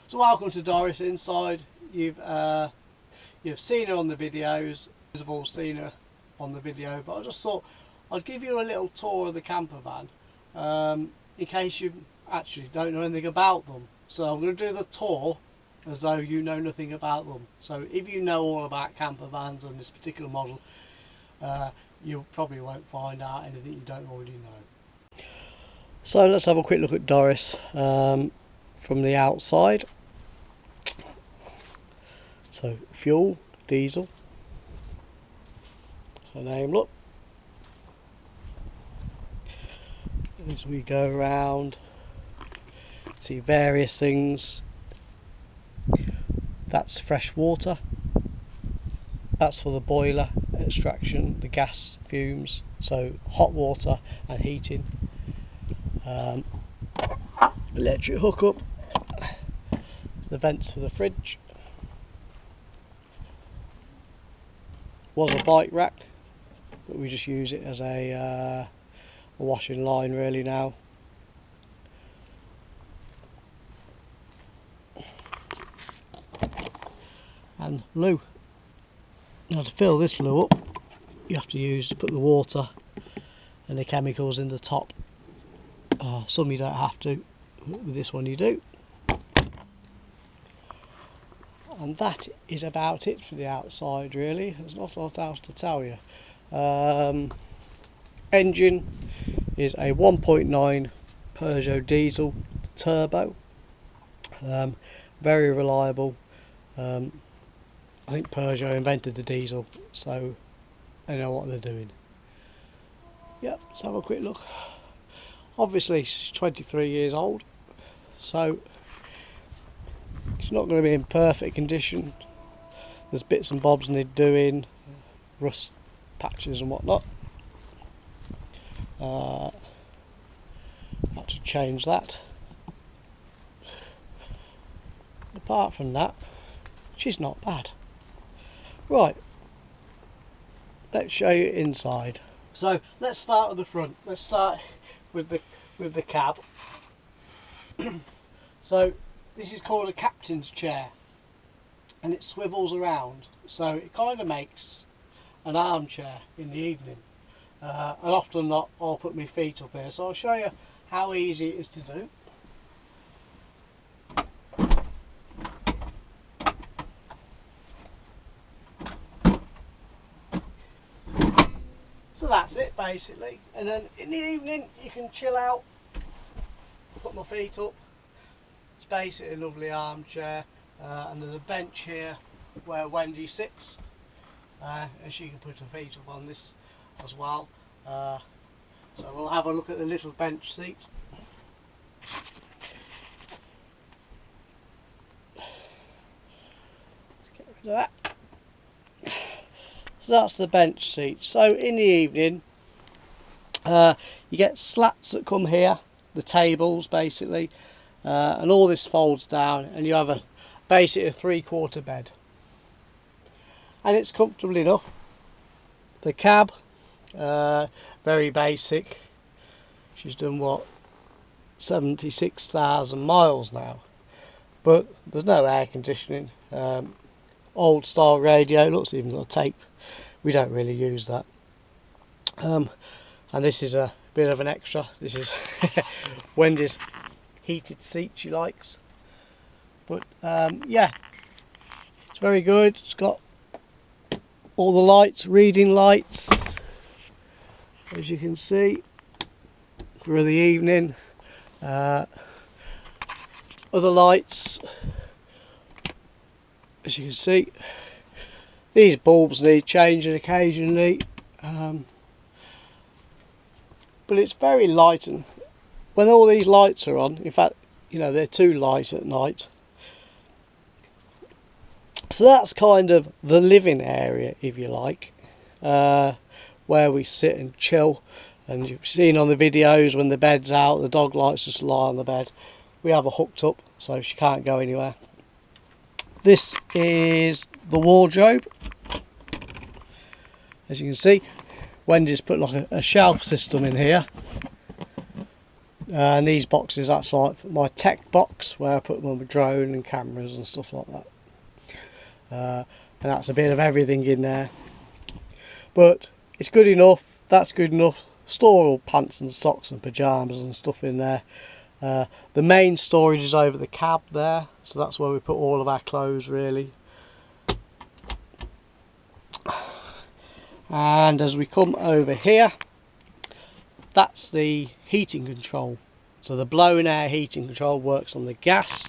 So welcome to Doris inside. You've seen her on the videos. You've all seen her on the video, but I just thought I'd give you a little tour of the camper van in case you actually don't know anything about them. So I'm going to do the tour as though you know nothing about them. So if you know all about camper vans and this particular model, you probably won't find out anything you don't already know. So let's have a quick look at Doris from the outside. So fuel, diesel. So name, look. As we go around, see various things. That's fresh water. That's for the boiler extraction, the gas fumes. So hot water and heating. Electric hookup. The vents for the fridge. Was a bike rack, but we just use it as a washing line really now. And loo. Now to fill this loo up, you have to put the water and the chemicals in the top. Some you don't have to, with this one you do. And that is about it for the outside really. There's not a lot else to tell you. Engine is a 1.9 Peugeot diesel turbo. Very reliable. I think Peugeot invented the diesel, so they know what they're doing. Yep, let's have a quick look. Obviously she's 23 years old, so it's not going to be in perfect condition. There's bits and bobs need doing, rust patches and whatnot. Had to change that. Apart from that, she's not bad. Right, let's show you inside. So let's start at the front. Let's start with the cab. So this is called a captain's chair, and it swivels around, so it kind of makes an armchair in the evening. And often not, I'll put my feet up here, so I'll show you how easy it is to do. So that's it basically, and then in the evening you can chill out, put my feet up. It's basically a lovely armchair, and there's a bench here where Wendy sits, and she can put her feet up on this as well. So we'll have a look at the little bench seat. Let's get rid of that. So that's the bench seat. So in the evening you get slats that come here, the tables basically, and all this folds down, and you have basically a 3/4 bed, and it's comfortable enough. The cab, very basic. She's done what, 76,000 miles now, but there's no air conditioning. Old style radio, looks even got a tape. We don't really use that. And this is a bit of an extra. This is Wendy's heated seat she likes. But yeah, it's very good. It's got all the lights, reading lights, as you can see, for the evening. Other lights, as you can see. These bulbs need changing occasionally, but it's very light, and when all these lights are on, in fact, you know, they're too light at night. So that's kind of the living area, if you like, where we sit and chill. And you've seen on the videos when the bed's out, the dog likes to lie on the bed. We have her hooked up so she can't go anywhere. This is the wardrobe. As you can see, Wendy's put like a shelf system in here. And these boxes, that's like my tech box where I put my drone and cameras and stuff like that. And that's a bit of everything in there. But it's good enough, that's good enough. Store all pants and socks and pyjamas and stuff in there. The main storage is over the cab there, so that's where we put all of our clothes really. And as we come over here, that's the heating control. So the blown air heating control works on the gas.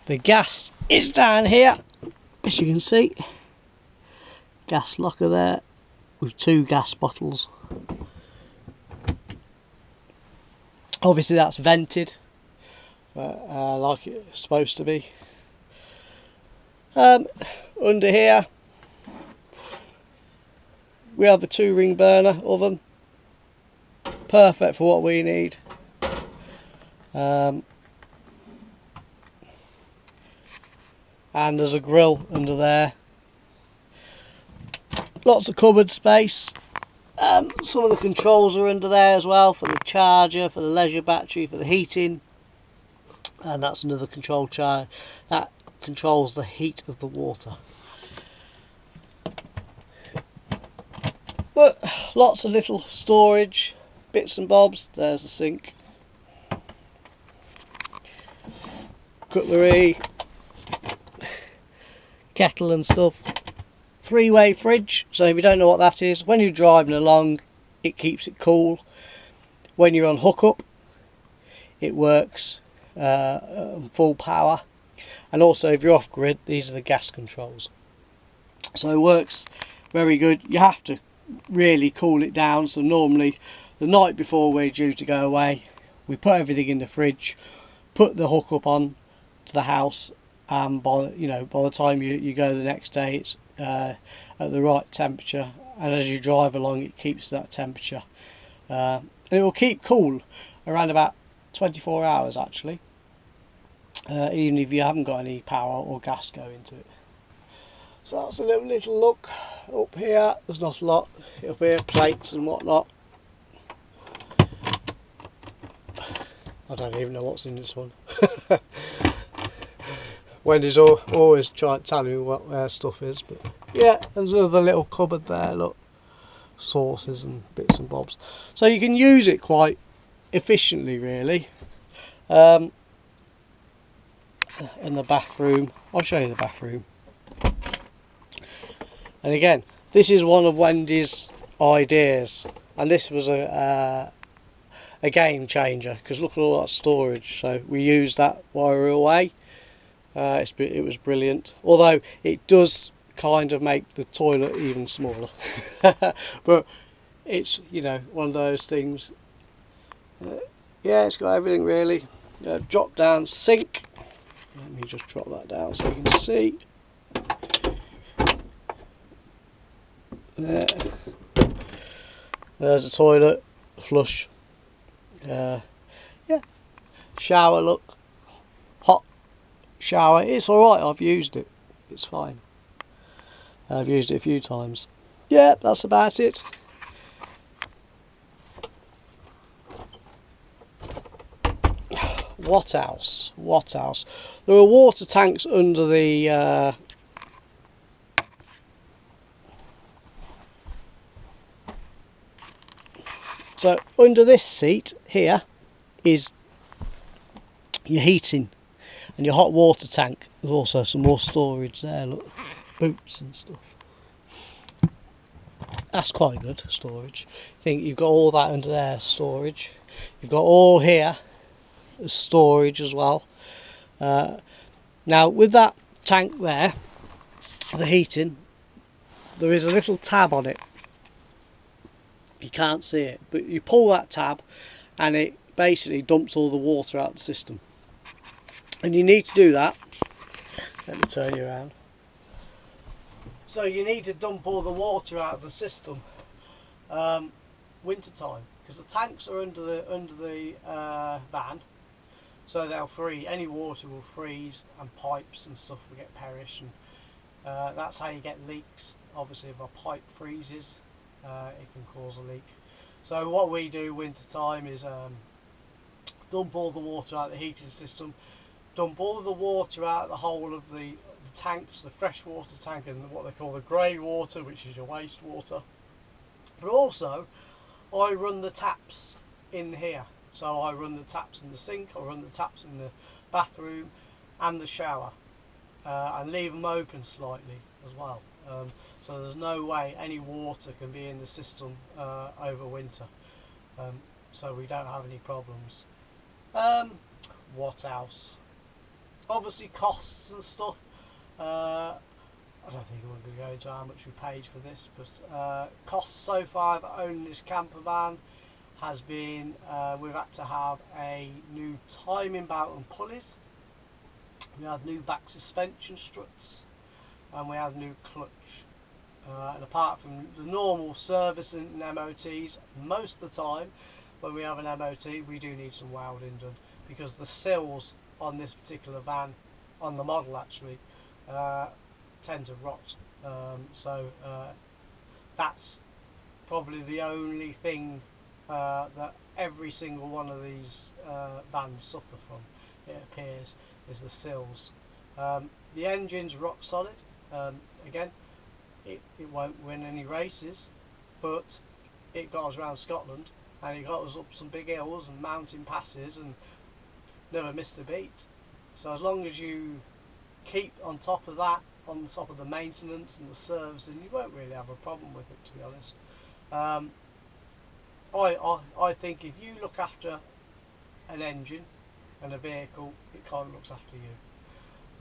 The gas is down here, as you can see. Gas locker there with 2 gas bottles. Obviously that's vented, like it's supposed to be. Under here we have a 2-ring burner oven, perfect for what we need. And there's a grill under there. Lots of cupboard space. Some of the controls are under there as well, for the charger, for the leisure battery, for the heating. And that's another control charge that controls the heat of the water. But lots of little storage, bits and bobs. There's a sink, cutlery, kettle and stuff. 3-way fridge, so if you don't know what that is, when you're driving along it keeps it cool. When you're on hookup it works full power, and also if you're off grid, these are the gas controls. So it works very good. You have to really cool it down, so normally the night before we're due to go away we put everything in the fridge, put the hookup on to the house, and by the time you go the next day it's at the right temperature, and as you drive along it keeps that temperature, and it will keep cool around about 24 hours actually, even if you haven't got any power or gas going to it. So that's a little look up here. There's not a lot up here, plates and whatnot. I don't even know what's in this one. Wendy's always trying to tell me what their stuff is, but yeah, there's another little cupboard there, look, sauces and bits and bobs. So you can use it quite efficiently really. And the bathroom, I'll show you the bathroom. And again, this is one of Wendy's ideas, and this was a game changer, because look at all that storage. So we used that while we were away. It was brilliant, although it does kind of make the toilet even smaller. But it's, one of those things. Yeah, it's got everything really. Drop down sink. Let me just drop that down so you can see. There. There's a toilet, flush. Yeah, shower, look, hot shower. It's alright, I've used it, it's fine. I've used it a few times. Yeah, that's about it. What else? What else? There are water tanks under the so under this seat here is your heating and your hot water tank. There's also some more storage there, look, boots and stuff. That's quite good storage. I think you've got all that under there, storage. You've got all here as storage as well. Now with that tank there, the heating, there is a little tab on it. You can't see it, but you pull that tab and it basically dumps all the water out of the system. And you need to do that. Let me turn you around. So you need to dump all the water out of the system winter time, because the tanks are under the van, so they'll freeze. Any water will freeze, and pipes and stuff will get perish, and that's how you get leaks. Obviously, if a pipe freezes, it can cause a leak. So what we do winter time is dump all the water out of the heating system, dump all the water out of the whole of the tanks, the freshwater tank and what they call the grey water, which is your wastewater. But also I run the taps in here, so I run the taps in the sink, I run the taps in the bathroom and the shower, and leave them open slightly as well, so there's no way any water can be in the system over winter, so we don't have any problems. What else? Obviously costs and stuff. I don't think we're going to go into how much we paid for this, but costs so far of owning this camper van has been, we've had to have a new timing belt and pulleys, we had new back suspension struts, and we had new clutch. And apart from the normal service and MOTs, most of the time when we have an MOT we do need some welding done, because the sills on this particular van, on the model actually, tend to rot, so that's probably the only thing that every single one of these vans suffer from, it appears, is the sills. The engine's rock solid. Again, it won't win any races, but it got us around Scotland and it got us up some big hills and mountain passes and never missed a beat. So as long as you keep on top of that, on top of the maintenance and the service, and you won't really have a problem with it, to be honest. I think if you look after an engine and a vehicle, it kind of looks after you,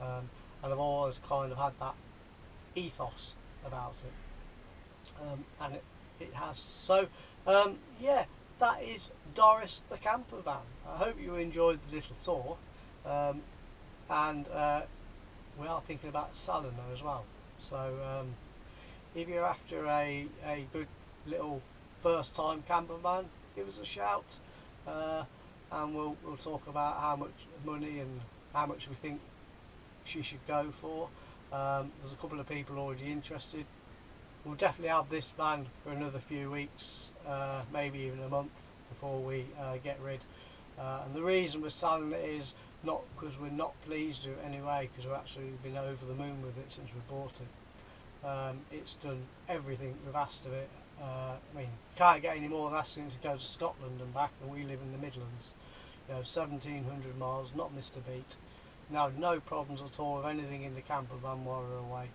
and I've always kind of had that ethos about it, and it has. So yeah, that is Doris the camper van. I hope you enjoyed the little tour, and we are thinking about selling them as well. So if you're after a good little first time camper van, give us a shout, and we'll talk about how much money and how much we think she should go for. There's a couple of people already interested. We'll definitely have this van for another few weeks, maybe even a month before we get rid. And the reason we're selling it is not because we're not pleased with it anyway, because we've actually been over the moon with it since we bought it. It's done everything we've asked of it. I mean, you can't get any more than asking it to go to Scotland and back, and we live in the Midlands. You know, 1,700 miles, not missed a beat. Now, no problems at all with anything in the camper van while we're away.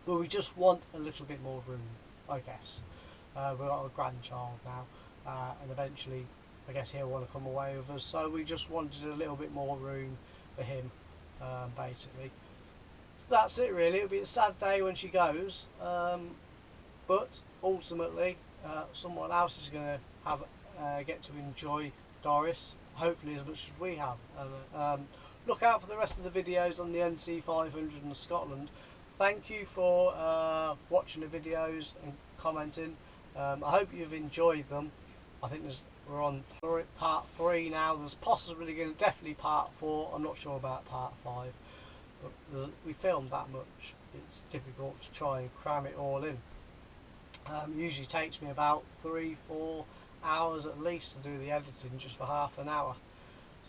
But we just want a little bit more room, I guess. We've got a grandchild now, and eventually I guess he'll want to come away with us, so we just wanted a little bit more room for him, basically. So that's it really. It'll be a sad day when she goes, but ultimately someone else is going to have get to enjoy Doris, hopefully as much as we have. And look out for the rest of the videos on the NC500 in Scotland. Thank you for watching the videos and commenting. I hope you've enjoyed them. I think we're on part 3 now. There's possibly definitely part 4. I'm not sure about part 5, but we filmed that much. It's difficult to try and cram it all in. Usually takes me about 3-4 hours at least to do the editing, just for half an hour.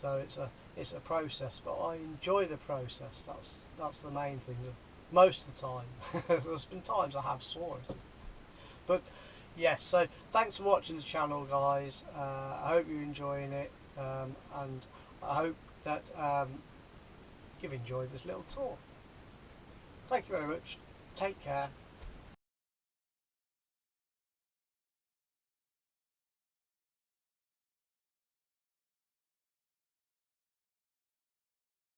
So it's a process, but I enjoy the process. That's the main thing. Most of the time, there's been times I have swore it, but yes. So thanks for watching the channel, guys. I hope you're enjoying it, and I hope that you've enjoyed this little tour. Thank you very much. Take care.